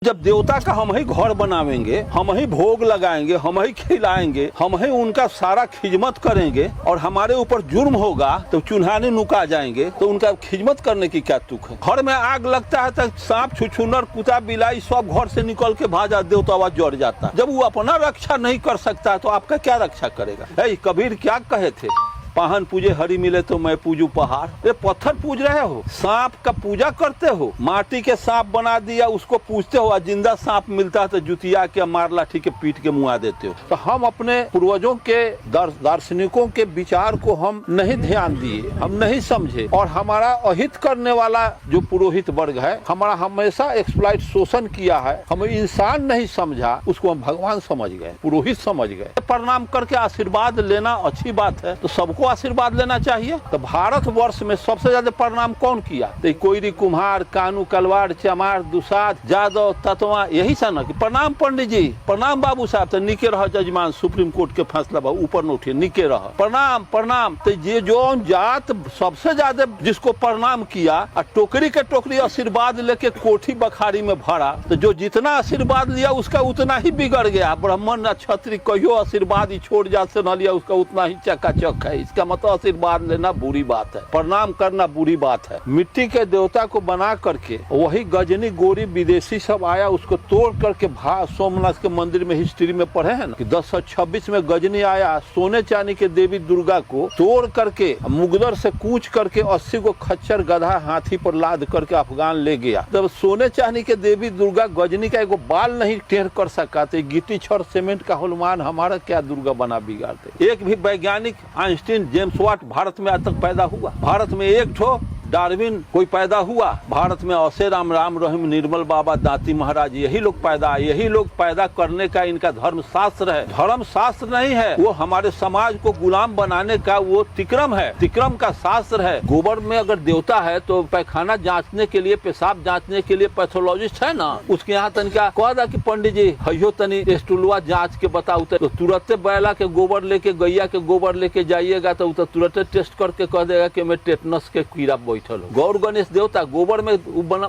जब देवता का हम ही घर बनावेंगे, हम ही भोग लगाएंगे, हम ही खिलाएंगे, हम ही उनका सारा खिदमत करेंगे और हमारे ऊपर जुर्म होगा तो चुन्हाने नुका जाएंगे, तो उनका खिदमत करने की क्या तुक है। घर में आग लगता है तो सांप छुछुनर कुत्ता बिलाई सब घर से निकल के भाजा, देवता जड़ जाता है। जब वो अपना रक्षा नहीं कर सकता तो आपका क्या रक्षा करेगा। कबीर क्या कहे थे, पाहन पूजे हरि मिले तो मैं पूजू पहाड़। ये पत्थर पूज रहे हो, सांप का पूजा करते हो, माटी के सांप बना दिया उसको पूजते हो, जिंदा सांप मिलता है तो जुतिया के मार लाठी के पीट के मुआ देते हो। तो हम अपने पूर्वजों के दार्शनिकों के विचार को हम नहीं ध्यान दिए, हम नहीं समझे, और हमारा अहित करने वाला जो पुरोहित वर्ग है हमारा हमेशा एक्सप्लॉइट शोषण किया है। हम इंसान नहीं समझा, उसको हम भगवान समझ गए, पुरोहित समझ गए। प्रणाम करके आशीर्वाद लेना अच्छी बात है, तो सबको आशीर्वाद लेना चाहिए। तो भारत वर्ष में सबसे ज्यादा प्रणाम कौन किया, तो कोयरी कुम्हार, कानू कलवाड़, चमार, दुसाद, जादव, तत्वा, यही सा ना कि प्रणाम पंडित जी, प्रणाम बाबू साहब, तो निके रह जजमान, सुप्रीम कोर्ट के फैसला बा ऊपर न उठिए, निके रह, प्रणाम प्रणाम। तो ये जो जात सबसे ज्यादा जिसको प्रणाम किया और टोकरी के टोकरी आशीर्वाद लेके कोठी बखारी में भरा, तो जो जितना आशीर्वाद लिया उसका उतना ही बिगड़ गया। ब्राह्मण न क्षत्रिय कहियो आशीर्वाद ही छोड़ जात से न लिया, उसका उतना ही चकाचक है। इसका मतलब आशीर्वाद लेना बुरी बात है, प्रणाम करना बुरी बात है। मिट्टी के देवता को बना करके वही गजनी गोरी विदेशी सब आया, उसको तोड़ करके सोमनाथ के मंदिर में हिस्ट्री में पढ़े हैं ना कि 1026 में गजनी आया, सोने चांदी के देवी दुर्गा को तोड़ करके मुगदर से कूच करके 80 को खच्चर गधा हाथी पर लाद करके अफगान ले गया। जब सोने चांदी के देवी दुर्गा गजनी का एगो बाल नहीं टेढ़ कर सका, तो गिट्टी छड़ सीमेंट का हनुमान हमारा क्या दुर्गा बना बिगाड़ते। एक भी वैज्ञानिक आइंस्टीन, जेम्स वाट भारत में आज तक पैदा हुआ? भारत में एक ठो डार्विन कोई पैदा हुआ? भारत में औसे राम, राम रहीम, निर्मल बाबा, दाती महाराज, यही लोग पैदा करने का इनका धर्म शास्त्र है। धर्म शास्त्र नहीं है, वो हमारे समाज को गुलाम बनाने का वो तिक्रम है, तिक्रम का शास्त्र है। गोबर में अगर देवता है तो पैखाना जांचने के लिए, पेशाब जांचने के लिए पैथोलॉजिस्ट है ना, उसके यहाँ तनिका कह दा कि पंडित जी हयो तनी स्टूलवा जांच के बताऊ, तो तुरंत बैला के गोबर लेके, गैया के गोबर लेके जाइएगा तो तुरंत टेस्ट करके कह देगा कि मैं टेटनस के कीड़ा गौर गणेश देवता गोबर में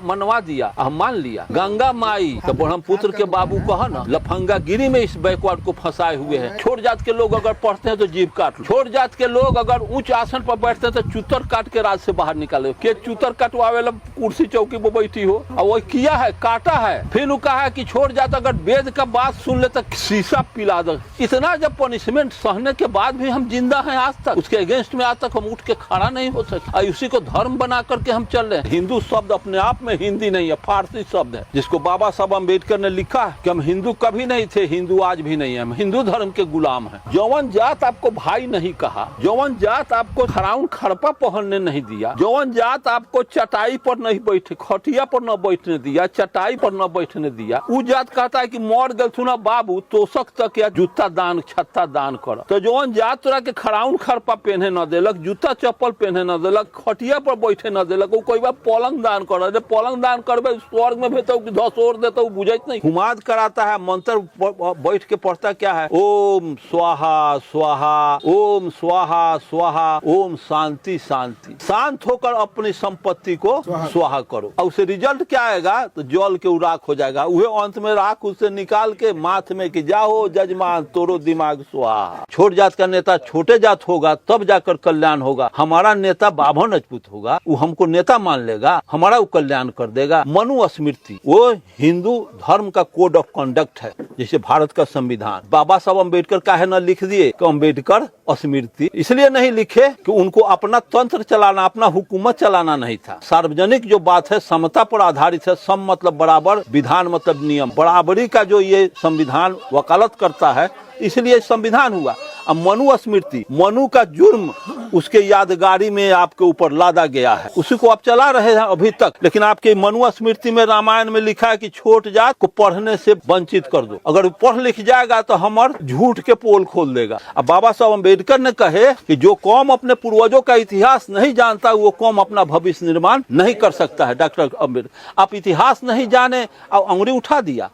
मनवा दिया, हम मान लिया। गंगा माई तो ब्रह्मपुत्र के बाबू कहा ना, लफंगा गिरी में इस बैकवर्ड को फंसाए हुए हैं। छोट जात के लोग अगर पढ़ते हैं तो जीभ काट लो, छोट जात के लोग अगर उच्च आसन पर बैठते हैं तो चूतर काट के राज से बाहर निकाले। के चूतर कटवावे कुर्सी चौकी पर बैठी हो, और वो किया है, काटा है। फिर कहा है कि छोट जात अगर वेद का बात सुन ले तो शीशा पिला दो। इतना जब पनिशमेंट सहने के बाद भी हम जिंदा हैं आज तक, उसके अगेंस्ट में आज तक हम उठ के खड़ा नहीं हो सकते। उसी को धर्म बना करके हम चल रहे हैं। हिंदू शब्द अपने आप में हिंदी नहीं है, फारसी शब्द है, जिसको बाबा साहब अम्बेडकर ने लिखा है कि हम हिंदू कभी नहीं थे, हिंदू आज भी नहीं है, हम हिंदू धर्म के गुलाम हैं। जौवन जात आपको भाई नहीं कहा, जौवन जात आपको खराउन खरपा पहनने नहीं दिया, जौवन जात आपको चटाई पर नहीं बैठे, खटिया पर न बैठने दिया, चटाई पर न बैठने दिया, वो जात कहता है कि मर गए थू ना बाबू, तोशक तक या जूता दान, छत्ता दान कर। तो जौवन जात तोरा के खराउन खरपा पहने न देलक, जूता चप्पल पहने न देलक, खटिया पर बैठे न देलक, कोई बार पलंग दान कर, पलंग दान करबे स्वर्ग में भेजता हूँ कि धसोर देता हूँ, बुझाइत नहीं। हुमाद कराता है, मंत्र बैठ के पढ़ता क्या है, ओम स्वाहा स्वाहा, ओम स्वाहा स्वाहा, ओम शांति शांति। शांत होकर अपनी संपत्ति को स्वाहा करो, और उससे रिजल्ट क्या आएगा, तो जल के राख हो जाएगा। वह अंत में राख उससे निकाल के माथ में कि जाओ जजमान तोरो दिमाग स्वाहा। छोट जात का नेता छोटे जात होगा तब जाकर कल्याण होगा। हमारा नेता बाभन राजपूत होगा, वो हमको नेता मान लेगा, हमारा वो कल्याण कर देगा। मनुस्मृति वो हिंदू धर्म का कोड ऑफ कंडक्ट है, जैसे भारत का संविधान। बाबा साहब अम्बेडकर काहे न लिख दिए कि अम्बेडकर स्मृति? इसलिए नहीं लिखे कि उनको अपना तंत्र चलाना, अपना हुकूमत चलाना नहीं था। सार्वजनिक जो बात है समता पर आधारित है, सम मतलब बराबर, विधान मतलब नियम, बराबरी का जो ये संविधान वकालत करता है, इसलिए संविधान हुआ। अब मनुस्मृति, मनु का जुर्म उसके यादगारी में आपके ऊपर लादा गया है, उसी को आप चला रहे हैं अभी तक। लेकिन आपके मनुस्मृति में, रामायण में लिखा है कि छोट जात को पढ़ने से वंचित कर दो। अगर पढ़ लिख जाएगा तो हमार झूठ के पोल खोल देगा। अब बाबा साहब अम्बेडकर ने कहे कि जो कौम अपने पूर्वजों का इतिहास नहीं जानता वो कौम अपना भविष्य निर्माण नहीं कर सकता है। डॉक्टर अम्बेडकर, आप इतिहास नहीं जाने और अंगुली उठा दिया।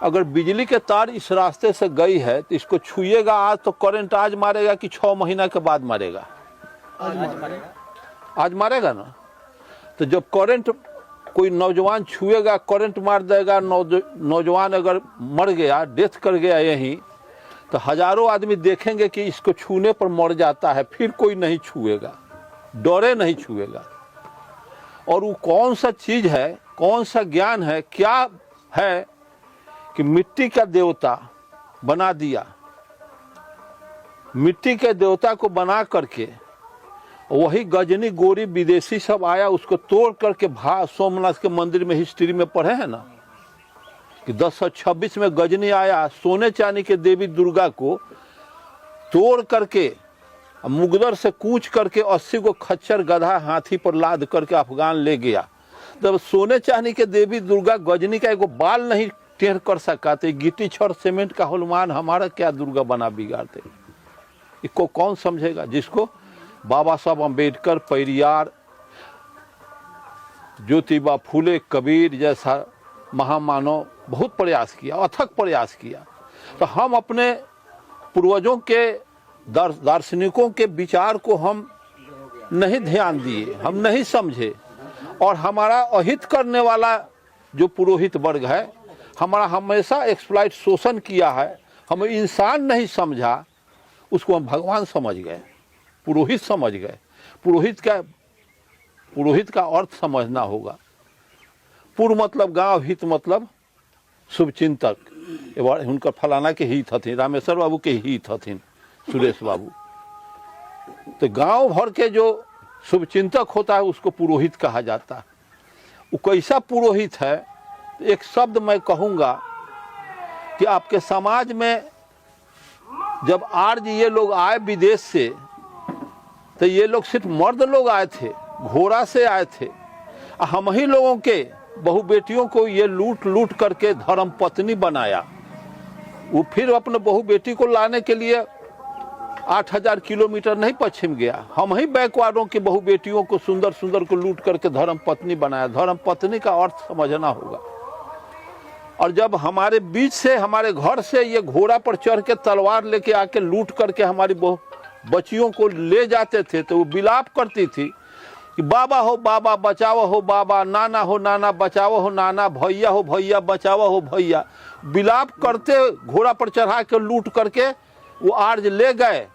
अगर बिजली के तार इस रास्ते से गई है तो इसको छुएगा आज तो करंट आज मारेगा कि 6 महीना के बाद मारेगा? आज मारेगा ना। तो जब करंट कोई नौजवान छुएगा, करंट मार देगा, नौजवान अगर मर गया, डेथ कर गया यहीं, तो हजारों आदमी देखेंगे कि इसको छूने पर मर जाता है, फिर कोई नहीं छुएगा, डरे नहीं छुएगा। और वो कौन सा चीज है, कौन सा ज्ञान है, क्या है कि मिट्टी का देवता बना दिया, मिट्टी के देवता को बना करके वही गजनी गोरी विदेशी सब आया, उसको तोड़ करके सोमनाथ के मंदिर में हिस्ट्री में पढ़े हैं ना कि 1026 में गजनी आया, सोने चांदी के देवी दुर्गा को तोड़ करके मुगदर से कूच करके 80 को खच्चर गधा हाथी पर लाद करके अफगान ले गया। जब सोने चांदी के देवी दुर्गा गजनी का एगो बाल नहीं टेढ़ कर सका, तो गिट्टी छड़ सीमेंट का हनुमान हमारा क्या दुर्गा बना बिगाड़ते, इसको कौन समझेगा? जिसको बाबा साहब अम्बेडकर, पेरियार, ज्योतिबा फूले, कबीर जैसा महामानव बहुत प्रयास किया, अथक प्रयास किया। तो हम अपने पूर्वजों के दार्शनिकों के विचार को हम नहीं ध्यान दिए, हम नहीं समझे, और हमारा अहित करने वाला जो पुरोहित वर्ग है हमारा हमेशा एक्सप्लॉइट, शोषण किया है, हमें इंसान नहीं समझा, उसको हम भगवान समझ गए, पुरोहित समझ गए। पुरोहित का अर्थ समझना होगा। पूर्व मतलब गांव, हित मतलब शुभचिंतक। उनका फलाना के हित हथिन, रामेश्वर बाबू के हित हथिन, सुरेश बाबू। तो गांव भर के जो शुभचिंतक होता है उसको पुरोहित कहा जाता है। वो कैसा पुरोहित है? एक शब्द मैं कहूँगा कि आपके समाज में जब आर्य ये लोग आए विदेश से, तो ये लोग सिर्फ मर्द लोग आए थे, घोड़ा से आए थे। हम ही लोगों के बहु बेटियों को ये लूट लूट करके धर्म पत्नी बनाया। वो फिर अपने बहु बेटी को लाने के लिए 8000 किलोमीटर नहीं पश्चिम गया, हम ही बैकवार्डों की बहु बेटियों को सुंदर सुंदर को लूट करके धर्म पत्नी बनाया। धर्म पत्नी का अर्थ समझना होगा। और जब हमारे बीच से, हमारे घर से ये घोड़ा पर चढ़ के तलवार लेके आके लूट करके हमारी बच्चियों को ले जाते थे, तो वो विलाप करती थी कि बाबा हो बाबा बचाओ हो बाबा, नाना हो नाना बचाओ हो नाना, भैया हो भैया बचाओ हो भैया। विलाप करते घोड़ा पर चढ़ा के लूट करके वो आर्य ले गए,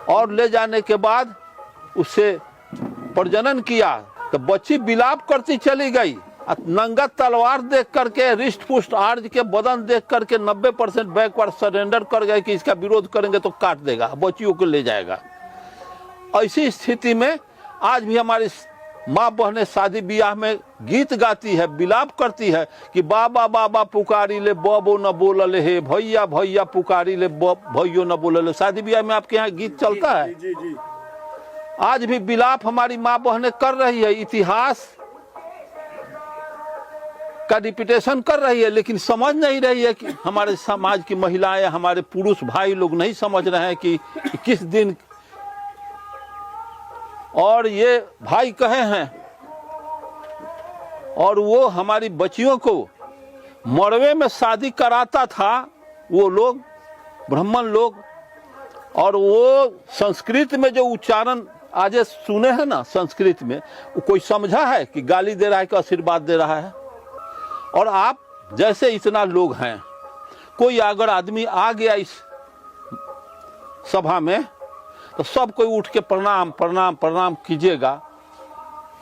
और ले जाने के बाद उससे प्रजनन किया। तो बच्ची विलाप करती चली गई। नंगा तलवार देख करके, रिष्ट पुष्ट आर्य के बदन देख करके 90% बैकवर्ड सरेंडर कर गए कि इसका विरोध करेंगे तो काट देगा, बच्चियों को ले जाएगा। ऐसी स्थिति में आज भी हमारी माँ बहनें शादी ब्याह में गीत गाती है, विलाप करती है कि बाबा बाबा पुकारी ले बबो न बोलले हे, भैया भैया पुकारी ले भैयो न बोलले। शादी ब्याह में आपके यहाँ गीत चलता है। जी, जी। आज भी विलाप हमारी माँ बहनें कर रही है, इतिहास का रिपीटेशन कर रही है, लेकिन समझ नहीं रही है कि हमारे समाज की महिलाएं, हमारे पुरुष भाई लोग नहीं समझ रहे हैं कि किस दिन। और ये भाई कहे हैं, और वो हमारी बच्चियों को मरवे में शादी कराता था वो लोग, ब्राह्मण लोग। और वो संस्कृत में जो उच्चारण आज सुने हैं ना, संस्कृत में वो कोई समझा है कि गाली दे रहा है कि आशीर्वाद दे रहा है? और आप जैसे इतना लोग हैं, कोई अगर आदमी आ गया इस सभा में तो सब कोई उठ के प्रणाम प्रणाम प्रणाम कीजिएगा,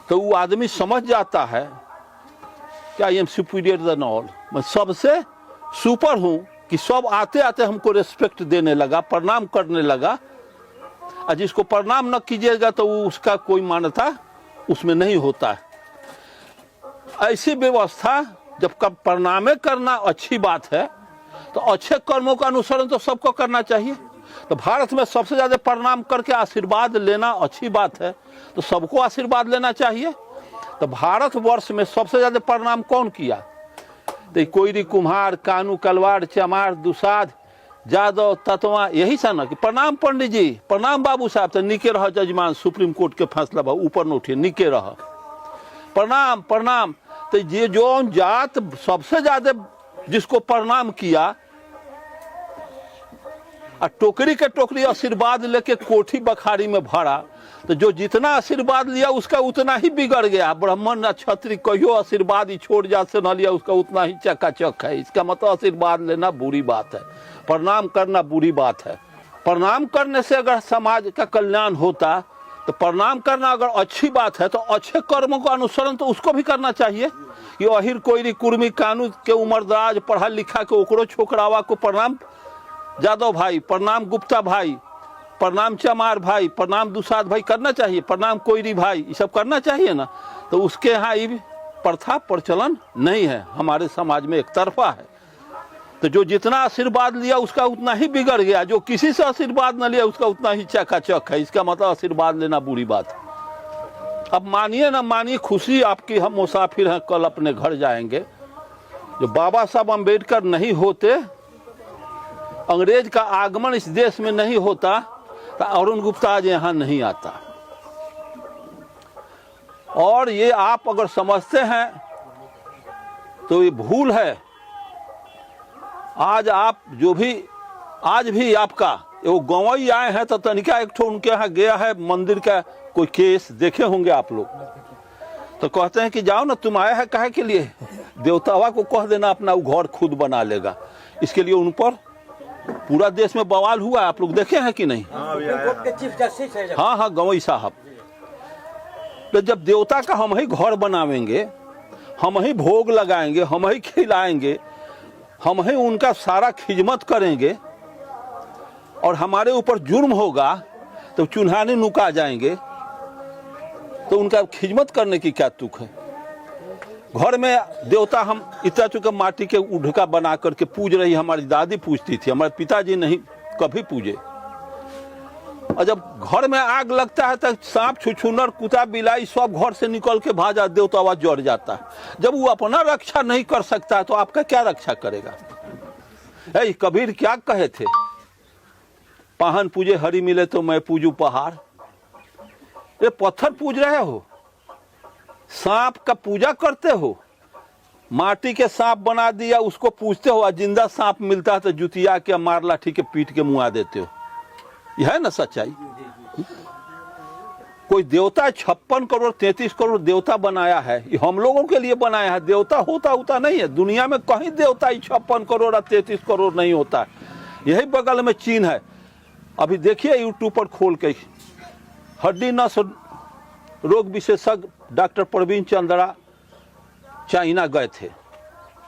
तो वो आदमी समझ जाता है कि I am superior then all, मैं सबसे सुपर हूं, कि सब आते आते हमको रेस्पेक्ट देने लगा, प्रणाम करने लगा। और जिसको प्रणाम न कीजिएगा तो उसका कोई मान्यता उसमें नहीं होता है। ऐसी व्यवस्था, जब कब प्रणाम करना अच्छी बात है तो अच्छे कर्मों का अनुसरण तो सबको करना चाहिए। तो भारत में सबसे ज्यादा प्रणाम करके आशीर्वाद लेना अच्छी बात है, तो सबको आशीर्वाद लेना चाहिए। तो भारतवर्ष में सबसे ज्यादा प्रणाम कौन किया? तो कोयरी, कुम्हार, कानू, कलवाड़, चमार, दुसाध, जादव, तत्वा, यही सा ना कि प्रणाम पंडित जी, प्रणाम बाबू साहब, तो निके रह जजमान, सुप्रीम कोर्ट के फैसला बा, ऊपर न उठिए, निके रह, प्रणाम प्रणाम। तो ये जो जात सबसे ज्यादा जिसको प्रणाम किया, और टोकरी के टोकरी आशीर्वाद लेके कोठी बखारी में भरा, तो जो जितना आशीर्वाद लिया उसका उतना ही बिगड़ गया। ब्राह्मण या क्षत्रिय कहियो आशीर्वाद ही छोड़ जात से न लिया उसका उतना ही चकाचक है। इसका मतलब आशीर्वाद लेना बुरी बात है, प्रणाम करना बुरी बात है। प्रणाम करने से अगर समाज का कल्याण होता तो प्रणाम करना अगर अच्छी बात है तो अच्छे कर्मों का अनुसरण तो उसको भी करना चाहिए। कि अहिर कोयरी कुर्मी कानून के उम्रदराज पढ़ा लिखा के ओकरो छोकरावा को प्रणाम यादव भाई, प्रणाम गुप्ता भाई, प्रणाम चमार भाई, प्रणाम दुसाद भाई करना चाहिए, प्रणाम कोयरी भाई, ये सब करना चाहिए ना। तो उसके यहाँ ये प्रथा प्रचलन नहीं है, हमारे समाज में एक तरफा है। तो जो जितना आशीर्वाद लिया उसका उतना ही बिगड़ गया, जो किसी से आशीर्वाद न लिया उसका उतना ही चकाचक है। इसका मतलब आशीर्वाद लेना बुरी बात है। अब मानिए ना मानिए, खुशी आपकी, हम मुसाफिर हैं, कल अपने घर जाएंगे। जो बाबा साहब अम्बेडकर नहीं होते, अंग्रेज का आगमन इस देश में नहीं होता तो अरुण गुप्ता आज यहाँ नहीं आता। और ये आप अगर समझते हैं तो ये भूल है। आज आप जो भी आज भी आपका वो गंवई आए हैं तो तनिका एक ठो उनके यहाँ गया है मंदिर का कोई केस देखे होंगे आप लोग, तो कहते हैं कि जाओ ना, तुम आए हैं काहे के लिए, देवतावा को कह देना अपना वो घर खुद बना लेगा। इसके लिए उन पर पूरा देश में बवाल हुआ, आप लोग देखे हैं कि नहीं? हाँ, गंवई साहब। तो जब देवता का हम ही घर बनावेंगे, हम ही भोग लगाएंगे, हम ही खिलाएंगे, हम ही उनका सारा खिदमत करेंगे और हमारे ऊपर जुर्म होगा तो चुन्हाने नुका जाएंगे, तो उनका खिदमत करने की क्या तुक है? घर में देवता हम इतना चुके माटी के उढका बना करके पूज रही, हमारी दादी पूजती थी, हमारे पिताजी नहीं कभी पूजे। और जब घर में आग लगता है तो सांप छुछुनर कुत्ता बिलाई सब घर से निकल के भाजा, देवतावा जड़ जाता है। जब वो अपना रक्षा नहीं कर सकता तो आपका क्या रक्षा करेगा? कबीर क्या कहे थे, पाहन पूजे हरि मिले तो मैं पूजू पहाड़। ये पत्थर पूज रहे हो, सांप का पूजा करते हो, माटी के सांप बना दिया उसको पूजते हो, और जिंदा सांप मिलता है तो जुतिया के मार लाठी के पीट के मुआ देते हो। यह है ना सच्चाई? कोई देवता 56 करोड़ 33 करोड़ देवता बनाया है, ये हम लोगों के लिए बनाया है। देवता होता नहीं है दुनिया में, कहीं देवता 56 करोड़ और 33 करोड़ नहीं होता है। यही बगल में चीन है। अभी देखिए यूट्यूब पर खोल के, हड्डी नस रोग विशेषज्ञ डॉक्टर प्रवीण चंद्रा चाइना गए थे,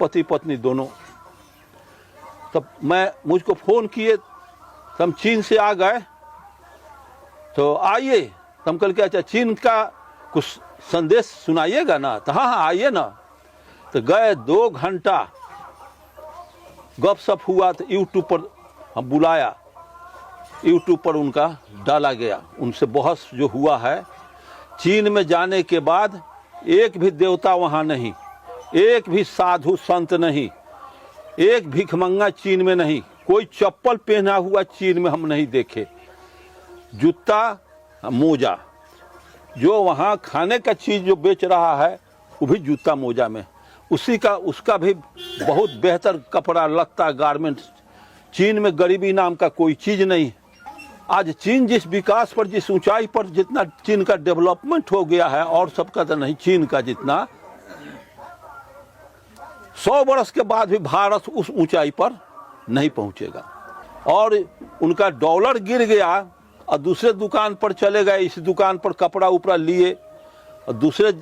पति पत्नी दोनों। तब मुझको फोन किए, हम चीन से आ गए, तो आइए। हम कल के अच्छा चीन का कुछ संदेश सुनाइएगा ना? तो हाँ आइए ना। तो गए, 2 घंटा गपशप हुआ। तो यूट्यूब पर हम बुलाया, यूट्यूब पर उनका डाला गया, उनसे बहस जो हुआ है। चीन में जाने के बाद एक भी देवता वहाँ नहीं, एक भी साधु संत नहीं, एक भिखमंगा चीन में नहीं, कोई चप्पल पहना हुआ चीन में हम नहीं देखे। जूता मोजा, जो वहाँ खाने का चीज जो बेच रहा है वो भी जूता मोजा में, उसका भी बहुत बेहतर कपड़ा लत्ता गारमेंट। चीन में गरीबी नाम का कोई चीज नहीं। आज चीन जिस विकास पर, जिस ऊंचाई पर, जितना चीन का डेवलपमेंट हो गया है और सबका तो नहीं, चीन का जितना, 100 वर्ष के बाद भी भारत उस ऊंचाई पर नहीं पहुंचेगा। और उनका डॉलर गिर गया और दूसरे दुकान पर चले गए, इस दुकान पर कपड़ा उपड़ा लिए और दूसरे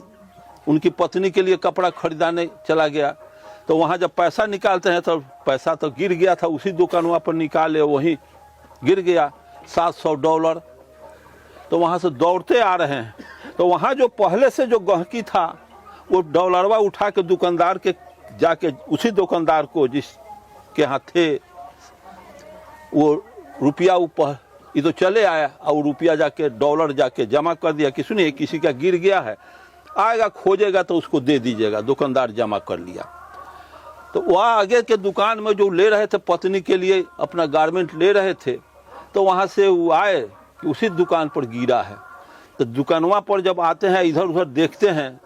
उनकी पत्नी के लिए कपड़ा खरीदाने चला गया। तो वहाँ जब पैसा निकालते हैं तो पैसा तो गिर गया था, उसी दुकान पर निकाले, वहीं गिर गया $700। तो वहाँ से दौड़ते आ रहे हैं, तो वहाँ जो पहले से जो गहकी था वो डॉलरवा उठा के दुकानदार के जाके, उसी दुकानदार को जिसके यहाँ थे, वो रुपया ऊपर ये तो चले आया और रुपया जाके डॉलर जाके जमा कर दिया कि सुनिए किसी का गिर गया है, आएगा खोजेगा तो उसको दे दीजिएगा। दुकानदार जमा कर लिया। तो वहाँ आगे के दुकान में जो ले रहे थे पत्नी के लिए अपना गारमेंट ले रहे थे, तो वहाँ से वो आए कि उसी दुकान पर गिरा है। तो दुकानवा पर जब आते हैं, इधर उधर देखते हैं,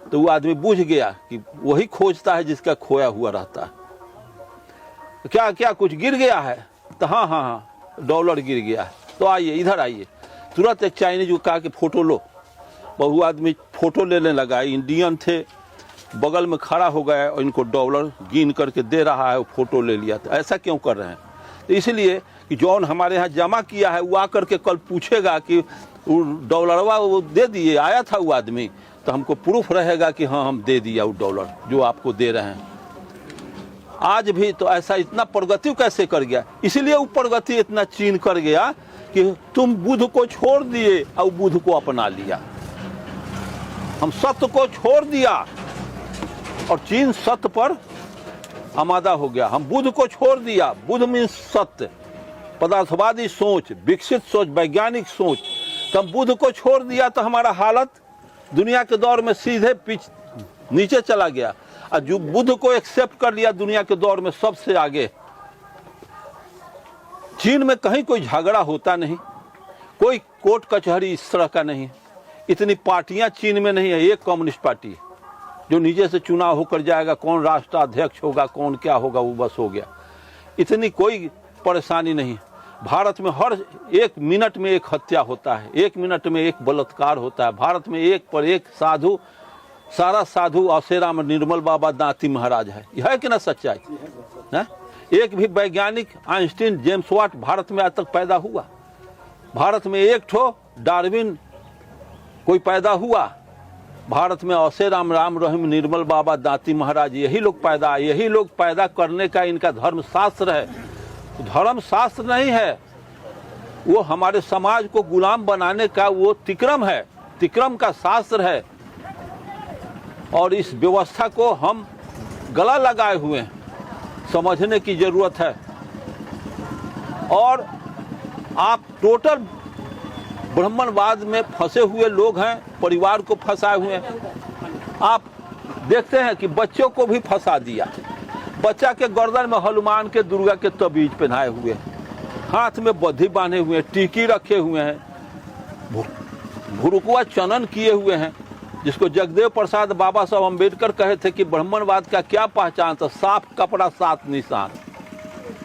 तो वो आदमी बुझ गया कि वही खोजता है जिसका खोया हुआ रहता है। तो क्या क्या कुछ गिर गया है? तो हाँ, डॉलर गिर गया है। तो आइए इधर आइए। तुरंत एक चाइनीज को कहा कि फ़ोटो लो, बहु आदमी फ़ोटो लेने लगा। इंडियन थे, बगल में खड़ा हो गया और इनको डॉलर गिन करके दे रहा है, वो फ़ोटो ले लिया। तो ऐसा क्यों कर रहे हैं? तो इसलिए कि जौन हमारे यहाँ जमा किया है वो आकर के कल पूछेगा कि वो डॉलरवा वो दे दिए, आया था वो आदमी, तो हमको प्रूफ रहेगा कि हाँ हम दे दिया वो डॉलर जो आपको दे रहे हैं। आज भी तो ऐसा इतना प्रगति कैसे कर गया? इसलिए वो प्रगति इतना चीन कर गया कि तुम बुद्ध को छोड़ दिए और बुद्ध को अपना लिया। हम सत्य को छोड़ दिया और चीन सत्य पर आमादा हो गया। हम बुद्ध को छोड़ दिया, बुद्ध मीन्स सत्य, पदार्थवादी सोच, विकसित सोच, वैज्ञानिक सोच। तो हम बुद्ध को छोड़ दिया तो हमारा हालत दुनिया के दौर में सीधे नीचे चला गया। और जो बुद्ध को एक्सेप्ट कर लिया दुनिया के दौर में सबसे आगे। चीन में कहीं कोई झगड़ा होता नहीं, कोई कोर्ट कचहरी इस तरह का नहीं। इतनी पार्टियां चीन में नहीं है, एक कम्युनिस्ट पार्टी है जो नीचे से चुनाव होकर जाएगा, कौन राष्ट्राध्यक्ष होगा, कौन क्या होगा, वो बस हो गया। इतनी कोई परेशानी नहीं। भारत में हर एक मिनट में एक हत्या होता है, एक मिनट में एक बलात्कार होता है। भारत में एक पर एक साधु, सारा साधु औसेराम निर्मल बाबा दांती महाराज है कि ना सच्चाई है? एक भी वैज्ञानिक आइंस्टीन, जेम्स वाट भारत में आज तक पैदा हुआ? भारत में एक ठो डार्विन कोई पैदा हुआ? भारत में औसेराम राम रहीम निर्मल बाबा दांती महाराज, यही लोग पैदा करने का इनका धर्मशास्त्र है। धर्मशास्त्र नहीं है, वो हमारे समाज को गुलाम बनाने का वो तिक्रम है, तिक्रम का शास्त्र है। और इस व्यवस्था को हम गला लगाए हुए हैं, समझने की जरूरत है। और आप टोटल ब्राह्मणवाद में फंसे हुए लोग हैं, परिवार को फंसाए हुए हैं। आप देखते हैं कि बच्चों को भी फंसा दिया। बच्चा के गर्दन में हनुमान के, दुर्गा के तबीज पहनाए हुए हैं, हाथ में बद्धी बांधे हुए हैं, टीकी रखे हुए हैं, भुरुकुआ चनन किए हुए हैं, जिसको जगदेव प्रसाद बाबा साहब अम्बेडकर कहे थे कि ब्राह्मणवाद का क्या पहचान था? साफ कपड़ा, 7 निशान।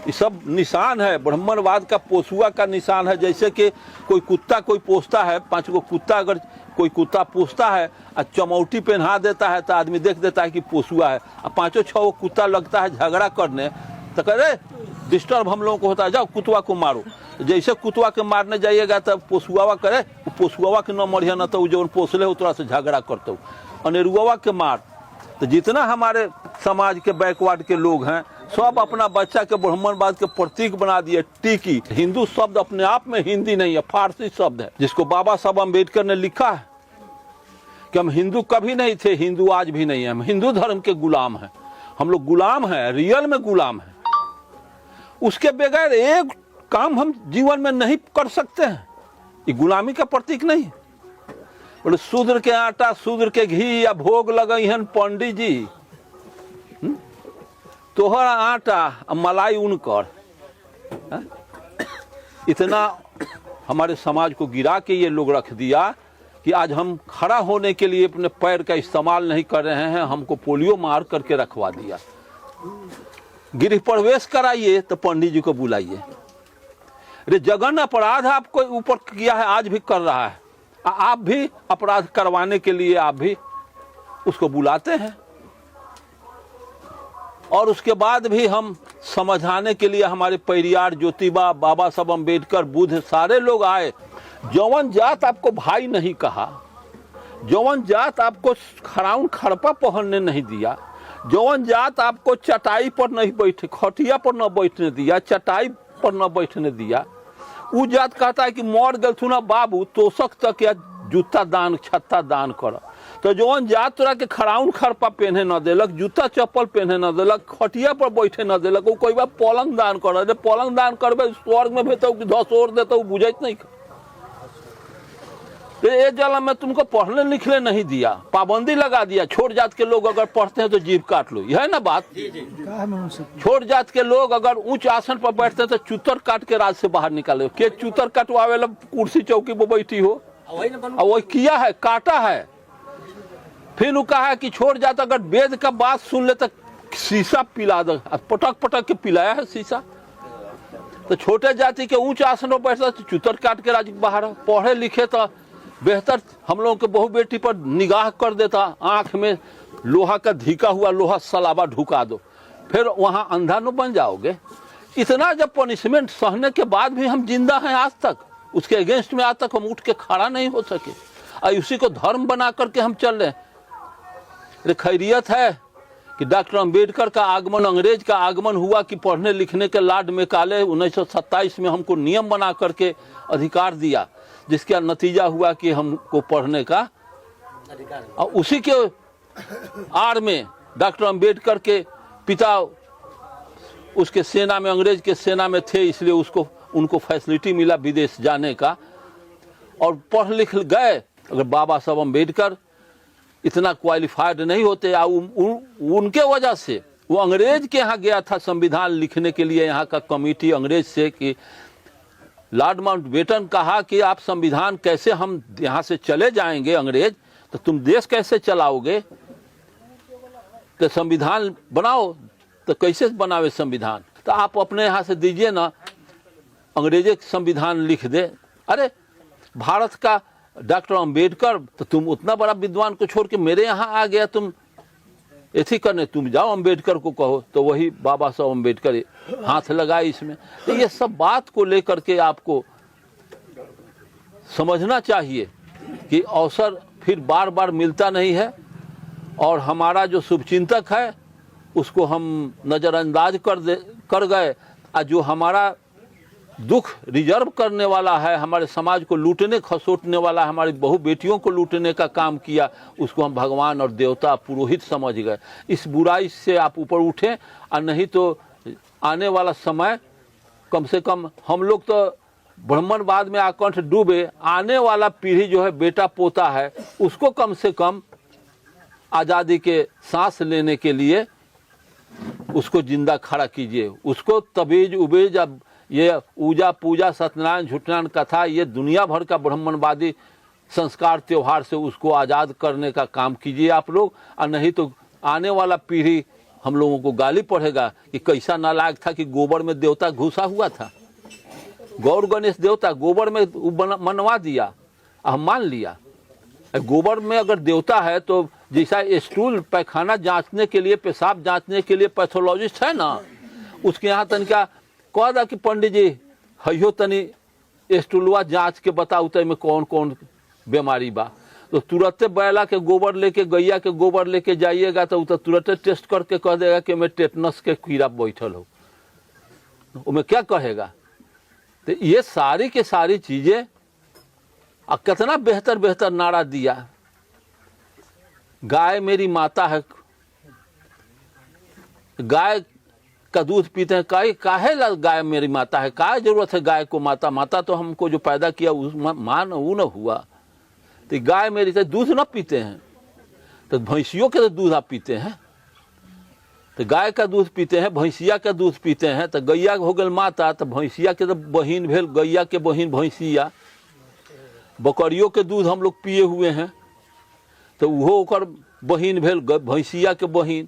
ये सब निशान है, ब्राह्मणवाद का पोसुआ का निशान है। जैसे कि कोई कुत्ता कोई पोसता है, 5 गो कुत्ता अगर कोई कुत्ता पोसता है और चमौटी पहना देता है तो आदमी देख देता है कि पोसुआ है। और 5-6 कुत्ता लगता है झगड़ा करने तो कह रहे डिस्टर्ब हम लोगों को होता है, जाओ कुतवा को मारो। जैसे कुतवा के मारने जाइएगा तब पोसुआ करे, पोसुआ के न मरिया न तो जो पोसले हो तोरा से झगड़ा करते हो, अनेरुआ के मार। तो जितना हमारे समाज के बैकवर्ड के लोग हैं सब अपना बच्चा के ब्राह्मणवाद के प्रतीक बना दिए। टीकी हिंदू शब्द अपने आप में हिंदी नहीं है, फारसी शब्द है, जिसको बाबा साहब अम्बेडकर ने लिखा है कि हम हिंदू कभी नहीं थे, हिंदू आज भी नहीं है, हम हिंदू धर्म के गुलाम हैं। हम लोग गुलाम हैं, रियल में गुलाम हैं। उसके बगैर एक काम हम जीवन में नहीं कर सकते हैं। ये गुलामी का प्रतीक नहीं है। बोले शूद्र के आटा, शूद्र के घी या भोग लगई हन पंडित जी, तोहरा आटा मलाई उनकर। इतना हमारे समाज को गिरा के ये लोग रख दिया कि आज हम खड़ा होने के लिए अपने पैर का इस्तेमाल नहीं कर रहे हैं। हमको पोलियो मार करके रखवा दिया। गृह प्रवेश कराइए तो पंडित जी को बुलाइए। अरे जघन्य अपराध आपको ऊपर किया है, आज भी कर रहा है। आप भी अपराध करवाने के लिए आप भी उसको बुलाते हैं। और उसके बाद भी हम समझाने के लिए हमारे पेरियार, ज्योतिबा, बाबा साहब अम्बेडकर, बुद्ध, सारे लोग आए। जौवन जात आपको भाई नहीं कहा, जौवन जात आपको खराउन खड़पा पहनने नहीं दिया, जौवन जात आपको चटाई पर नहीं बैठे, खटिया पर न बैठने दिया, चटाई पर न बैठने दिया, वो जात कहता है कि मर गल थुना बाबू तोशक तक या जूता दान, छत्ता दान कर। तो जौन जात तोरा के खड़ाउन खड़पा पहने न देलक, जूता चप्पल पहने न देलक, खटिया पर बैठे न देलक, वो कोई बार पलंग दान कर। पलंग दान करबे स्वर्ग में भेजो कि धसोर देते बुझत नहीं। ये जल में तुमको पढ़ने लिखने नहीं दिया, पाबंदी लगा दिया। छोट जात के लोग अगर पढ़ते हैं तो जीभ काट लो, यह है ना बात। छोट जात के लोग अगर उच्च आसन पर बैठते हैं तो चूतर काट के राज से बाहर निकाले। के चूतर कटवावे ला कुर्सी चौकी पर बैठी हो, और वही किया है, काटा है। फिर वो कहा है कि छोट जात अगर वेद का बात सुन ले तो शीशा पिला दो, पटक पटक के पिलाया है शीशा। तो छोटे जाति के ऊंच आसन पर बैठता तो चुतर काट के राज्य बाहर, पढ़े लिखे तो बेहतर हम लोगों के बहू बेटी पर निगाह कर देता, आंख में लोहा का धीका हुआ लोहा सलाबा ढुका दो, फिर वहां अंधा न बन जाओगे। इतना जब पनिशमेंट सहने के बाद भी हम जिंदा हैं आज तक, उसके अगेंस्ट में आज तक हम उठ के खड़ा नहीं हो सके और उसी को धर्म बना करके हम चल रहे। खैरियत है कि डॉक्टर अंबेडकर का आगमन, अंग्रेज का आगमन हुआ कि पढ़ने लिखने के लाड में काले 1927 में हमको नियम बना करके अधिकार दिया, जिसका नतीजा हुआ कि हमको पढ़ने का अधिकार। और उसी के आड़ में डॉक्टर अंबेडकर के पिता उसके सेना में, अंग्रेज के सेना में थे, इसलिए उनको फैसिलिटी मिला विदेश जाने का और पढ़ लिख गए। अगर बाबा साहब अंबेडकर इतना क्वालिफाइड नहीं होते या उनके वजह से वो अंग्रेज के यहाँ गया था संविधान लिखने के लिए, यहाँ का कमेटी अंग्रेज से कि लॉर्ड माउंटबेटन कहा कि आप संविधान कैसे, हम यहाँ से चले जाएंगे अंग्रेज तो तुम देश कैसे चलाओगे, तो संविधान बनाओ। तो कैसे बनावे संविधान, तो आप अपने यहाँ से दीजिए ना, अंग्रेजी संविधान लिख दे। अरे भारत का डॉक्टर अंबेडकर, तो तुम उतना बड़ा विद्वान को छोड़ के मेरे यहाँ आ गया तुम ऐसी करने, तुम जाओ अंबेडकर को कहो। तो वही बाबा साहब अंबेडकर हाथ लगाए इसमें। तो ये सब बात को लेकर के आपको समझना चाहिए कि अवसर फिर बार बार मिलता नहीं है और हमारा जो शुभचिंतक है उसको हम नज़रअंदाज कर गए, और जो हमारा दुख रिजर्व करने वाला है, हमारे समाज को लूटने खसोटने वाला, हमारी बहू बेटियों को लूटने का काम किया, उसको हम भगवान और देवता पुरोहित समझ गए। इस बुराई से आप ऊपर उठें, और नहीं तो आने वाला समय कम से कम हम लोग तो ब्राह्मणवाद में आकंठ डूबे, आने वाला पीढ़ी जो है बेटा पोता है उसको कम से कम आज़ादी के सांस लेने के लिए उसको जिंदा खड़ा कीजिए। उसको तबीज उबेज, अब ये पूजा पूजा सत्यनारायण झूठनारायण कथा, ये दुनिया भर का ब्राह्मणवादी संस्कार त्यौहार से उसको आज़ाद करने का काम कीजिए आप लोग। और नहीं तो आने वाला पीढ़ी हम लोगों को गाली पड़ेगा कि कैसा नालायक था कि गोबर में देवता घुसा हुआ था, गौर गणेश देवता गोबर में मनवा दिया, हम मान लिया। गोबर में अगर देवता है तो जैसा स्टूल पैखाना जांचने के लिए, पेशाब जांचने के लिए पैथोलॉजिस्ट है ना, उसके यहाँ तनिका कह दा कि पंडित जी हयो तनी स्टूलवा जांच के बताऊ तो में कौन कौन बीमारी बा, तो तुरंत बैला के गोबर लेके, गैया के गोबर लेके जाइएगा तो तुरंत टेस्ट करके कह देगा कि मैं टेटनस के कीड़ा बैठल हो, उसमें क्या कहेगा। तो ये सारी के सारी चीजें, और कितना बेहतर बेहतर नारा दिया, गाय मेरी माता है, गाय का दूध पीते हैं, काहे गाय मेरी माता है, क्या जरूरत है गाय को माता, माता तो हमको जो पैदा किया उस मान वो न हुआ, तो गाय मेरी तो दूध न पीते हैं, तो भैंसियों के तो दूध आप पीते हैं, तो गाय का दूध पीते हैं, भैंसिया का दूध पीते हैं, तो गैया हो गल माता, तो भैंसिया के तो बहिन भेल, गैया के बहिन भैंसिया, बकरियों के दूध हम लोग पिए हुए हैं, तो वो ओकर बहिन भेल, भैंसिया के बहिन,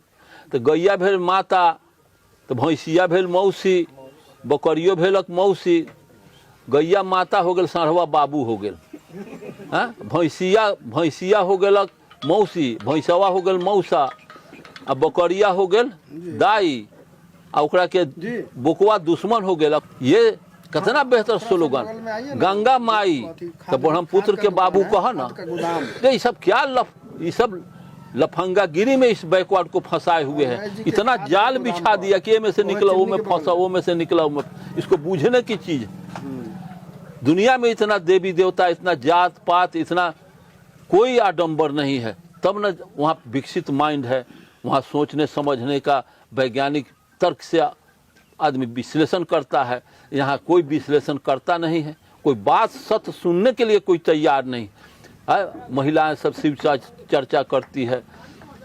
तो गैया भेल माता, तो भैंसिया भेल मौसी, बकरियो भेलक मौसी, गैया माता हो गल, साढ़वा बाबू हो गल, हाँ, भैंसिया हो गलक मौसी, भैंसवा हो गल मौसा, आ बकरिया हो गल दाई, आ ओकरा के बोकवा दुश्मन हो गलक। ये कितना बेहतर स्लोगन, गंगा माई तो ब्रह्मपुत्र के बाबू कहा ना। ये सब क्या ये सब लफंगागिरी में इस बैकवर्ड को फंसाए हुए हैं, इतना जाल बिछा दिया कि में से निकला वो में फंसा, वो में से निकला वो में, इसको बूझने की चीज। दुनिया में इतना देवी देवता, इतना जात पात, इतना कोई आडंबर नहीं है, तब न वहाँ विकसित माइंड है, वहाँ सोचने समझने का वैज्ञानिक तर्क से आदमी विश्लेषण करता है। यहाँ कोई विश्लेषण करता नहीं है, कोई बात सत्य सुनने के लिए कोई तैयार नहीं है। महिलाएं सब शिव चर्चा करती है,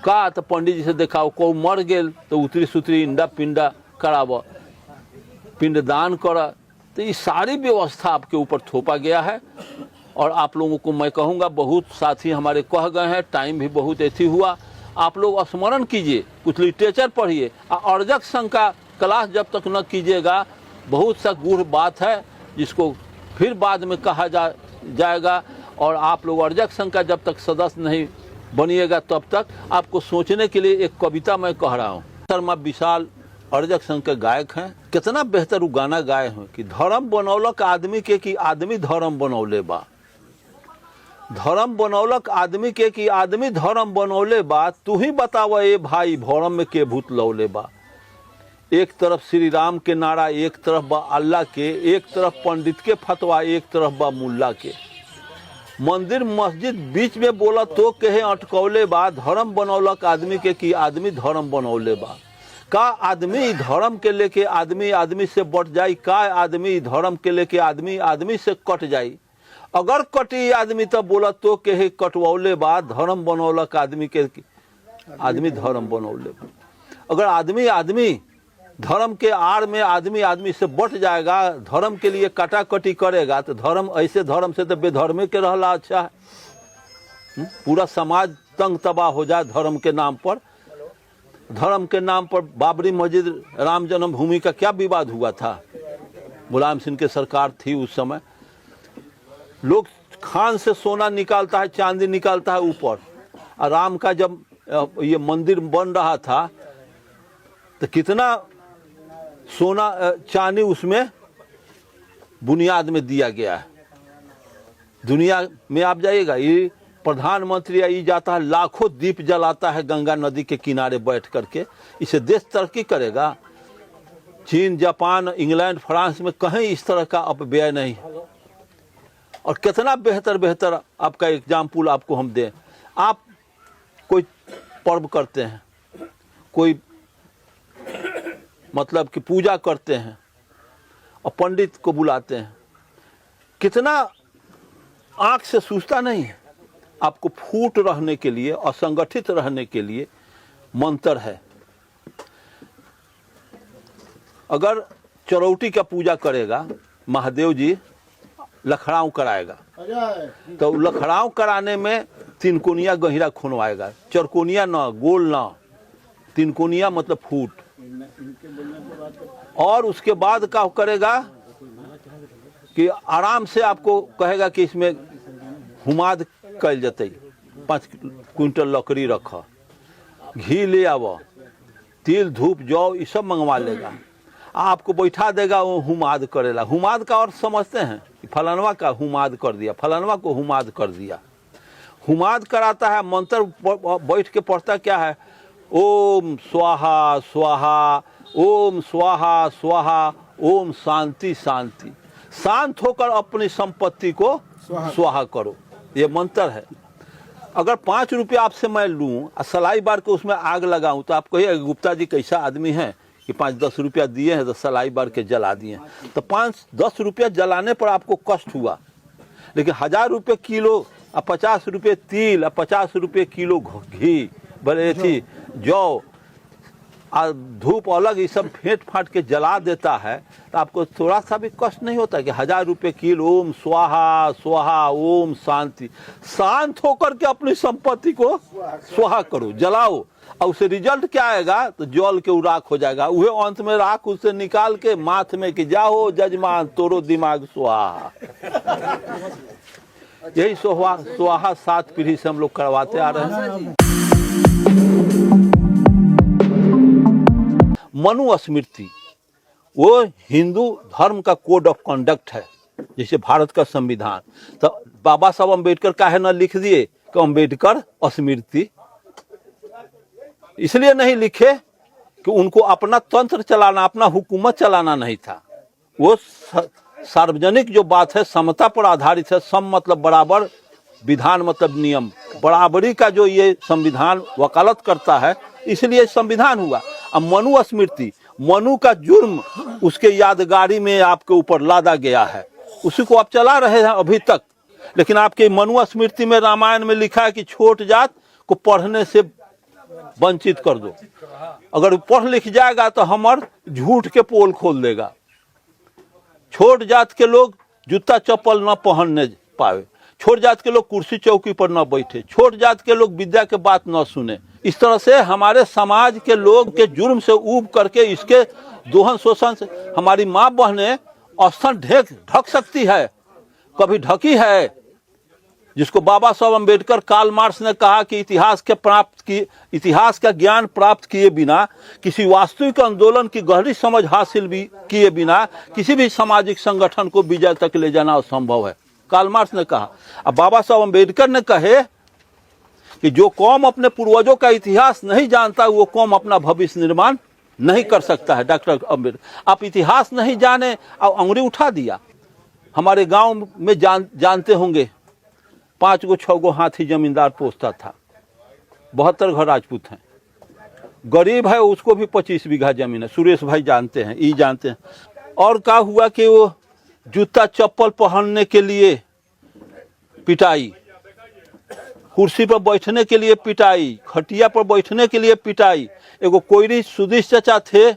का तो पंडित जी से देखाओ, को मर गेल तो उतरी सुतरी इंडा पिंडा कराव, पिंडदान करा, तो ये सारी व्यवस्था आपके ऊपर थोपा गया है। और आप लोगों को मैं कहूँगा, बहुत साथी हमारे कह गए हैं, टाइम भी बहुत ऐसी हुआ, आप लोग स्मरण कीजिए, कुछ लिटरेचर पढ़िए, और अर्जक संघ का क्लास जब तक न कीजिएगा बहुत सा गूढ़ बात है जिसको फिर बाद में कहा जाएगा। और आप लोग अर्जक संघ का जब तक सदस्य नहीं बनिएगा तब तक आपको सोचने के लिए एक कविता मैं कह रहा हूँ। शर्मा विशाल अर्जक संघ के गायक हैं, कितना बेहतर वो गाना गाए हैं कि धर्म बनौलक आदमी के कि आदमी धर्म बनौले बा। धर्म बनौलक आदमी के कि आदमी धर्म बनौले बा। तू ही बतावा ए भाई भरम में के भूत लौले बा। एक तरफ श्री राम के नारा, एक तरफ बा अल्लाह के, एक तरफ पंडित के फतवा, एक तरफ बा मुल्ला के। मंदिर मस्जिद बीच में बोला तो कहे अटकौले बा। धर्म बनौलक आदमी के कि आदमी धर्म बनौले बा। का आदमी धर्म के लेके आदमी आदमी से बट जाई, का आदमी धर्म के लेके आदमी आदमी से कट जाई। अगर कटी आदमी तो बोला तो कहे कटवौले बा। धर्म बनौलक आदमी के आदमी धर्म बनौले बा। अगर आदमी आदमी धर्म के आड़ में आदमी आदमी से बट जाएगा, धर्म के लिए कटाकटी करेगा, तो धर्म ऐसे धर्म से तो बेधर्मे के रहला अच्छा है। पूरा समाज तंग तबाह हो जाए धर्म के नाम पर। धर्म के नाम पर बाबरी मस्जिद राम जन्मभूमि का क्या विवाद हुआ था? मुलायम सिंह की सरकार थी उस समय। लोग खान से सोना निकालता है, चांदी निकालता है ऊपर। और राम का जब ये मंदिर बन रहा था तो कितना सोना चांदी उसमें बुनियाद में दिया गया है। दुनिया में आप जाइएगा, ये प्रधानमंत्री ये जाता है लाखों दीप जलाता है गंगा नदी के किनारे बैठ करके। इसे देश तरक्की करेगा? चीन, जापान, इंग्लैंड, फ्रांस में कहीं इस तरह का अपव्यय नहीं है। और कितना बेहतर बेहतर आपका एग्जाम्पल आपको हम दें। आप कोई पर्व करते हैं, कोई मतलब कि पूजा करते हैं और पंडित को बुलाते हैं, कितना आंख से सूझता नहीं है। आपको फूट रहने के लिए, असंगठित रहने के लिए मंत्र है। अगर चरौटी का पूजा करेगा, महादेव जी लखड़ाऊ कराएगा, तो लखड़ाऊ कराने में तिनकोनिया गहिरा खुनवाएगा। चरकोनिया ना, गोल ना, तिनकोनिया मतलब फूट। और उसके बाद क्या करेगा कि आराम से आपको कहेगा कि इसमें हुमाद कल जते। 5 क्विंटल लकड़ी रख, घी ले आव, तिल धूप जौ ये सब मंगवा लेगा। आपको बैठा देगा, वो हुमाद करेला। हुमाद का अर्थ समझते हैं कि फलानवा का हुमाद कर दिया, फलानवा को हुमाद कर दिया। हुमाद कराता है, मंत्र बैठ के पढ़ता क्या है? ओम स्वाहा स्वाहा, ओम स्वाहा स्वाहा, ओम शांति शांति। शांत होकर अपनी संपत्ति को स्वाहा करो, ये मंत्र है। अगर 5 रुपया आपसे मैं लूँ और सलाई बार के उसमें आग लगाऊं तो आप कहिए गुप्ता जी कैसा आदमी है कि 5-10 रुपया दिए हैं तो सलाई बार के जला दिए। तो 5-10 रुपया जलाने पर आपको कष्ट हुआ, लेकिन 1000 रुपये किलो और 50 रुपये तिल और 50 रुपये किलो घी, भले थी जौ और धूप अलग ये सब फेंट फाट के जला देता है, तो आपको थोड़ा सा भी कष्ट नहीं होता कि 1000 रुपये किलो। ओम स्वाहा स्वाहा, ओम शांति। शांत होकर के अपनी संपत्ति को स्वाहा करो, जलाओ, और उससे रिजल्ट क्या आएगा? तो जल के राख हो जाएगा। वह अंत में राख उससे निकाल के माथ में कि जाओ जजमान तोरो दिमाग स्वाहा। यही स्वाहा 7 पीढ़ी से हम लोग करवाते आ रहे हैं। मनुस्मृति वो हिंदू धर्म का कोड ऑफ कंडक्ट है, जैसे भारत का संविधान। तो बाबा साहब अम्बेडकर काहे न लिख दिए कि अम्बेडकर स्मृति? इसलिए नहीं लिखे कि उनको अपना तंत्र चलाना, अपना हुकूमत चलाना नहीं था। वो सार्वजनिक जो बात है समता पर आधारित है। सम मतलब बराबर, विधान मतलब नियम, बराबरी का जो ये संविधान वकालत करता है, इसलिए संविधान हुआ। अब मनुस्मृति, मनु का जुर्म उसके यादगारी में आपके ऊपर लादा गया है, उसी को आप चला रहे हैं अभी तक। लेकिन आपके मनुस्मृति में, रामायण में लिखा है कि छोट जात को पढ़ने से वंचित कर दो। अगर पढ़ लिख जाएगा तो हमार झूठ के पोल खोल देगा। छोट जात के लोग जूता चप्पल न पहनने पावे, छोट जात के लोग कुर्सी चौकी पर न बैठे, छोट जात के लोग विद्या के बात न सुने। इस तरह से हमारे समाज के लोग के जुर्म से ऊब करके इसके दोहन शोषण से हमारी माँ बहनें औसतन ढक सकती है, कभी ढकी है, जिसको बाबा साहब अम्बेडकर, कार्ल मार्क्स ने कहा कि इतिहास का ज्ञान प्राप्त किए बिना, किसी वास्तविक आंदोलन की गहरी समझ हासिल भी किए बिना किसी भी सामाजिक संगठन को विजय तक ले जाना असंभव है, कार्ल मार्क्स ने कहा। अब बाबा साहब अम्बेडकर ने कहे कि जो कौम अपने पूर्वजों का इतिहास नहीं जानता वो कौम अपना भविष्य निर्माण नहीं कर सकता है। डॉक्टर अम्बेडकर, आप इतिहास नहीं जाने और अंगुरी उठा दिया। हमारे गांव में जानते होंगे 5 गो 6 गो हाथी जमींदार पोसता था, 72 घर राजपूत हैं, गरीब है उसको भी 25 बीघा जमीन है। सुरेश भाई जानते हैं, ई जानते हैं। और क्या हुआ कि वो जूता चप्पल पहनने के लिए पिटाई, कुर्सी पर बैठने के लिए पिटाई, खटिया पर बैठने के लिए पिटाई। एगो कोयरी सुदेश चाचा थे,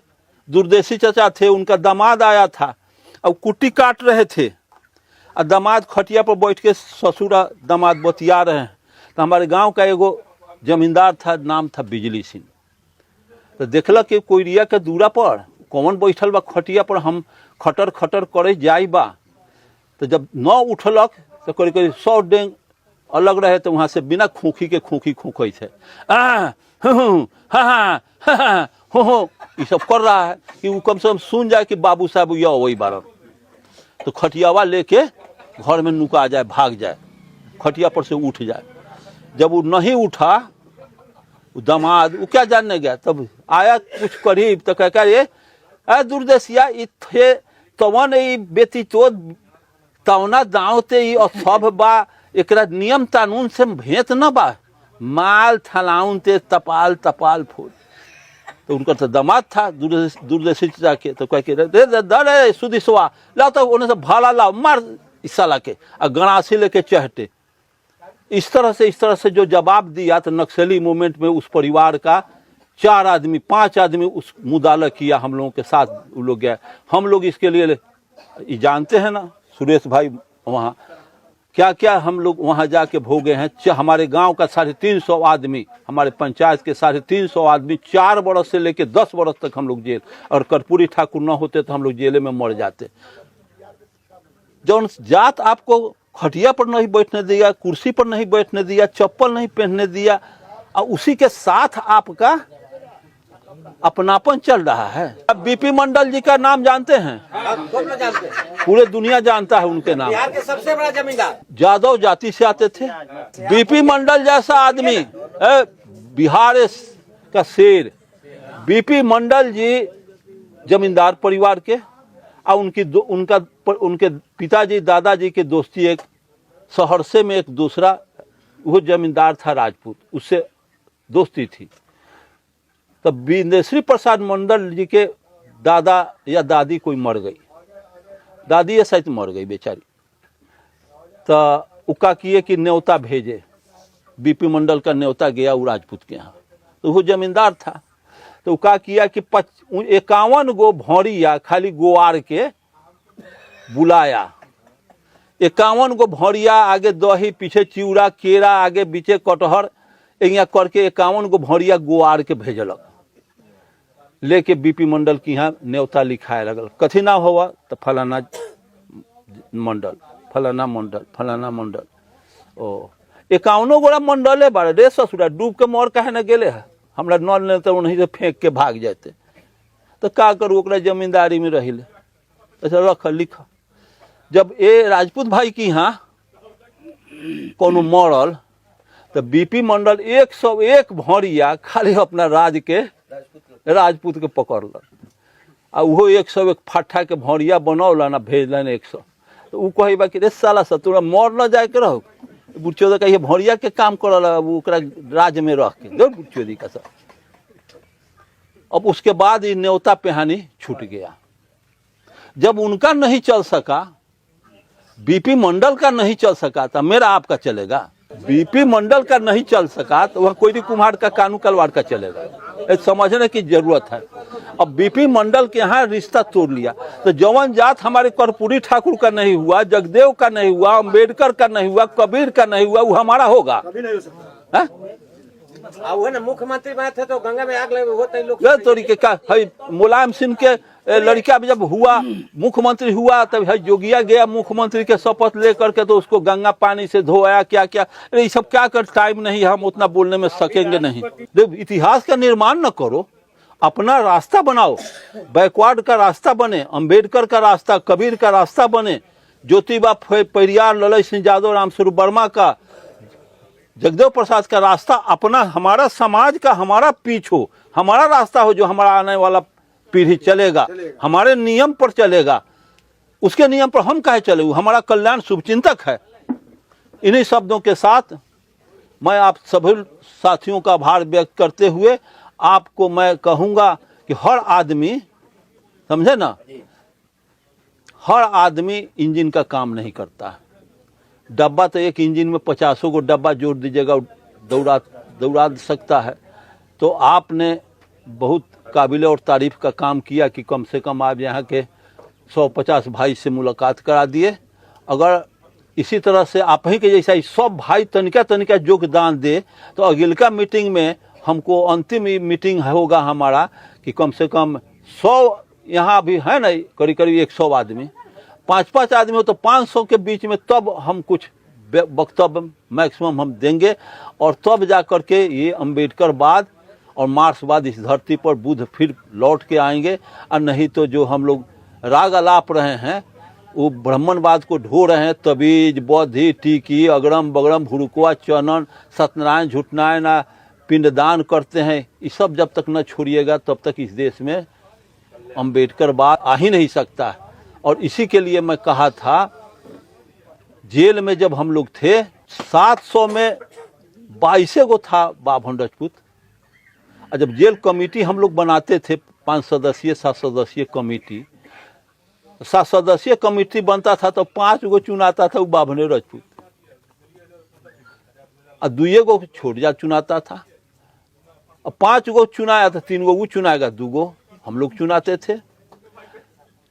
दूरदेशी चाचा थे, उनका दामाद आया था, अब कुट्टी काट रहे थे और दामाद खटिया पर बैठ के ससुरा दामाद बतिया रहे हैं। तो हमारे गांव का एगो जमींदार था, नाम था बिजली सिंह। तो देखल कि कोयरिया के दूरा पर कौन बैठल बा खटिया पर, हम खटर खटर करे जाई बा। तो जब न उठलक तो करीब करीब 100 डेंग अलग रहे, तो वहाँ से बिना खूंखी के खूंखी खूंखई थे, ये सब कर रहा है कि वो कम से कम सुन जाए कि बाबू साहब या वही बारह। तो खटियावा लेके घर में नुका जाए, भाग जाए, खटिया पर से उठ जाए। जब वो नहीं उठा, वो दामाद वो क्या जानने गया, तब आया कुछ करीब तो कह ये दूरदेशिया इथे तवन ई बेटी तो तवना दावते ई सब बा, एकरा नियम कानून से भेंट न बा, माल थलाउन ते तपाल तपाल फूल। तो उनका तो दामाद था दूरदेशी जाके, तो कह के रे सुदिसवा ला, तो उन्हें से भाला ला मार इस साला के, और गणासी लेके चहटे। इस तरह से जो जवाब दिया, तो नक्सली मूवमेंट में उस परिवार का 4 आदमी 5 आदमी उस मुदाला किया, हम लोगों के साथ वो लोग गए। हम लोग इसके लिए जानते हैं ना सुरेश भाई, वहाँ क्या क्या हम लोग वहाँ जाके भोगे हैं। हमारे गांव का 350 आदमी, हमारे पंचायत के 350 आदमी 4 बरस से लेके 10 बरस तक हम लोग जेल, और कर्पूरी ठाकुर न होते तो हम लोग जेल में मर जाते। जौन जात आपको खटिया पर नहीं बैठने दिया, कुर्सी पर नहीं बैठने दिया, चप्पल नहीं पहनने दिया, और उसी के साथ आपका अपनापन चल रहा है। अब बीपी मंडल जी का नाम जानते हैं? पूरे दुनिया जानता है उनके नाम। बिहार के सबसे बड़ा जमींदार, यादव जाति से आते थे। बीपी मंडल जैसा आदमी, बिहार का शेर बीपी मंडल जी, जमींदार परिवार के, और उनके पिताजी दादाजी के दोस्ती, एक सहरसे में एक दूसरा वो जमींदार था राजपूत, उससे दोस्ती थी। तब बिंदेश्वरी प्रसाद मंडल जी के दादा या दादी कोई मर गई, दादी या शायद मर गई बेचारी। तो उका किए कि न्योता भेजे, बीपी मंडल का न्योता गया वो राजपूत के यहाँ, तो वो जमींदार था। तो उका किया कि 51 गो भौरिया खाली गोवार के बुलाया, 51 गो भौरिया, आगे दही पीछे चिवड़ा केरा, आगे बीचे कटहर, यहाँ करके 51 गो भौरिया गोवार के भेजलक, लेके बीपी मंडल की यहाँ न्योता लिखाए लगल। कथी ना हुआ तो फलाना मंडल, फलाना मंडल, फलाना मंडल। ओ 51 गोड़ा मंडले बारे रे ससुरा, डूब के मर कहे न गेले है, हमरा नल ने तो उन्हीं से फेंक के भाग जाते। तो का करू, ओकरा जमींदारी में रही ले, ऐसा रख लिख। जब ये राजपूत भाई की यहाँ कोनो मरल, तो बीपी मंडल 101 भौरिया खाली अपना राजपूत के पकड़ल, आ वो 101 फट्ठा के भौरिया बनौला ना, भेजलन 100। तो वो कही बा कि रे साला सा तोरा मर न जाए के रहो, बुढ़चोदा कहिए भौरिया के काम करल, ओकरा राज में रह के जो बुढ़चोदी का सब। अब उसके बाद ये न्योता पेहानी छूट गया। जब उनका नहीं चल सका, बीपी मंडल का नहीं चल सका, तो मेरा आपका चलेगा। बीपी मंडल का नहीं चल सका तो वह कोयरी कुम्हार का, कानू कलवार का चलेगा। समझने की जरूरत है। अब बीपी मंडल के यहाँ रिश्ता तोड़ लिया। तो जवन जात हमारे कर्पूरी ठाकुर का नहीं हुआ, जगदेव का नहीं हुआ, अम्बेडकर का नहीं हुआ, कबीर का नहीं हुआ, वो हमारा होगा? कभी नहीं हो सकता। वो ना मुख्यमंत्री बने थे तो गंगा में आग लगे होते लोग। ये तरीके का है। मुलायम सिंह के लड़का जब हुआ मुख्यमंत्री हुआ तब है जोगिया गया मुख्यमंत्री के शपथ लेकर के, तो उसको गंगा पानी से धोया क्या क्या। अरे ये सब क्या कर, टाइम नहीं, हम उतना बोलने में सकेंगे नहीं। जब इतिहास का निर्माण न करो, अपना रास्ता बनाओ। बैकवर्ड का रास्ता बने, अम्बेडकर का रास्ता, कबीर का रास्ता बने, ज्योतिबा पेरियार, ललन सिंह यादव, रामस्वरूप वर्मा का, जगदेव प्रसाद का रास्ता अपना, हमारा समाज का हमारा पीछ हो, हमारा रास्ता हो, जो हमारा आने वाला पीढ़ी चलेगा, हमारे नियम पर चलेगा। उसके नियम पर हम काहे चले? हमारा कल्याण शुभचिंतक है। इन्हीं शब्दों के साथ मैं आप सभी साथियों का आभार व्यक्त करते हुए आपको मैं कहूँगा कि हर आदमी, समझे ना, हर आदमी इंजन का काम नहीं करता है। डब्बा तो एक इंजन में 50 को डब्बा जोड़ दीजिएगा, दौड़ा सकता है। तो आपने बहुत काबिल और तारीफ का काम किया कि कम से कम आप यहाँ के 150 भाई से मुलाकात करा दिए। अगर इसी तरह से आप ही के जैसा सब भाई तनिका तनिका योगदान दे तो अगिलका मीटिंग में हमको, अंतिम मीटिंग होगा हमारा, कि कम से कम 100, यहाँ भी है ना करीब करीब 100 आदमी, 5-5 आदमी हो तो 500 के बीच में, तब हम कुछ वक्तव्य मैक्सिमम हम देंगे। और तब जा कर के ये अम्बेडकरवाद और मार्क्सवाद इस धरती पर बुद्ध फिर लौट के आएंगे। और नहीं तो जो हम लोग राग अलाप रहे हैं, वो ब्राह्मणवाद को ढो रहे हैं, तबीज, बौद्धि, टीकी, अगरम बगरम, हुरुकुआ, चनन, सत्यनारायण, झुटनारायण, पिंडदान करते हैं। ये सब जब तक न छोड़िएगा तब तक इस देश में अम्बेडकरवाद आ ही नहीं सकता। और इसी के लिए मैं कहा था, जेल में जब हम लोग थे 700 में 22 गो था बाभन राजपूत। और जब जेल कमेटी हम लोग बनाते थे 5 सदस्यीय 7 सदस्यीय कमेटी, 7 सदस्यीय कमेटी बनता था तो 5 गो चुनाता था वो बाभने राजपूत, और 2 गो छोड़ चुनाता था। और 5 गो चुनाया था, 3 गो वो चुनाएगा, 2 गो हम लोग चुनाते थे।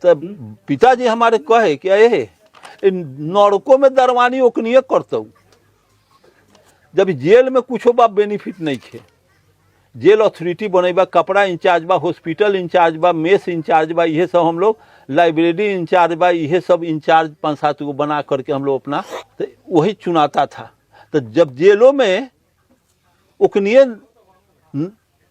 तब पिताजी हमारे कहे कि अरे नरकों में दरवानी ओकनिए करता। जब जेल में कुछ बा बेनिफिट नहीं थे, जेल अथॉरिटी बनेबा, कपड़ा इंचार्ज बा, हॉस्पिटल इंचार्ज बा, मेस इंचार्ज बा, ये सब हम लोग, लाइब्रेरी इंचार्ज बा, ये सब इंचार्ज 5-7 को बना करके हम लोग अपना तो वही चुनाता था। तो जब जेलों में उकनिए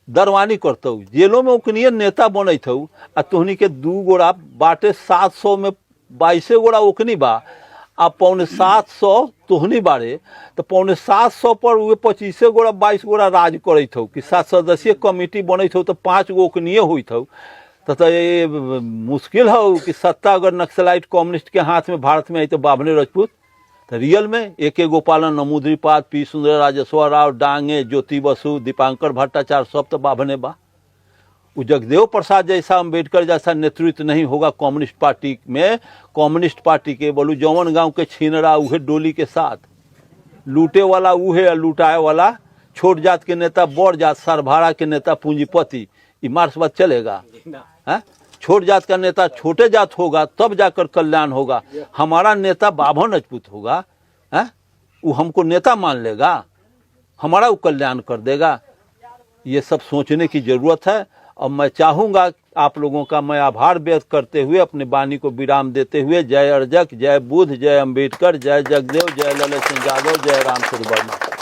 दरवानी करता, जेलों में उकनिए नेता बनत हूँ, आ तोहनी के 2 गोड़ा बाटे 700 में 22 गोड़ा ओकनी बा, आ 750 तोहनी बारे, तो 750 पर वे 25 गोड़ा 22 गोड़ा राज करत हो कि 7 सदस्यीय कमेटी बनत हो तो 5 गो ओकनिए होत हो। तो ये मुश्किल हो कि सत्ता अगर नक्सलाइट कम्युनिस्ट के हाथ में भारत में आई तो बाभने राजपूत। तो रियल में AK गोपालन, नमूद्रीपाद, P सुंदर, राजेश्वर राव, डांगे, ज्योति बसु, दीपांकर भट्टाचार्य, सब तो बाभने बा। वो जगदेव प्रसाद जैसा, अम्बेडकर जैसा नेतृत्व नहीं होगा कम्युनिस्ट पार्टी में। कम्युनिस्ट पार्टी के बोलू जौवन गांव के छीनरा उहे डोली के साथ, लूटे वाला उहे, लूटाए वाला छोट जात के नेता, बड़ जात सरभारा के नेता पूंजीपति, ये मार्क्सवाद चलेगा? है छोट जात का नेता छोटे जात होगा तब जाकर कल्याण होगा। हमारा नेता बाभन राजपूत होगा, है वो हमको नेता मान लेगा, हमारा वो कल्याण कर देगा। ये सब सोचने की जरूरत है। और मैं चाहूँगा आप लोगों का मैं आभार व्यक्त करते हुए अपने वाणी को विराम देते हुए, जय अर्जक, जय बुद्ध, जय अम्बेडकर, जय जगदेव, जय ललन सिंह यादव, जय रामस्वरूप वर्मा।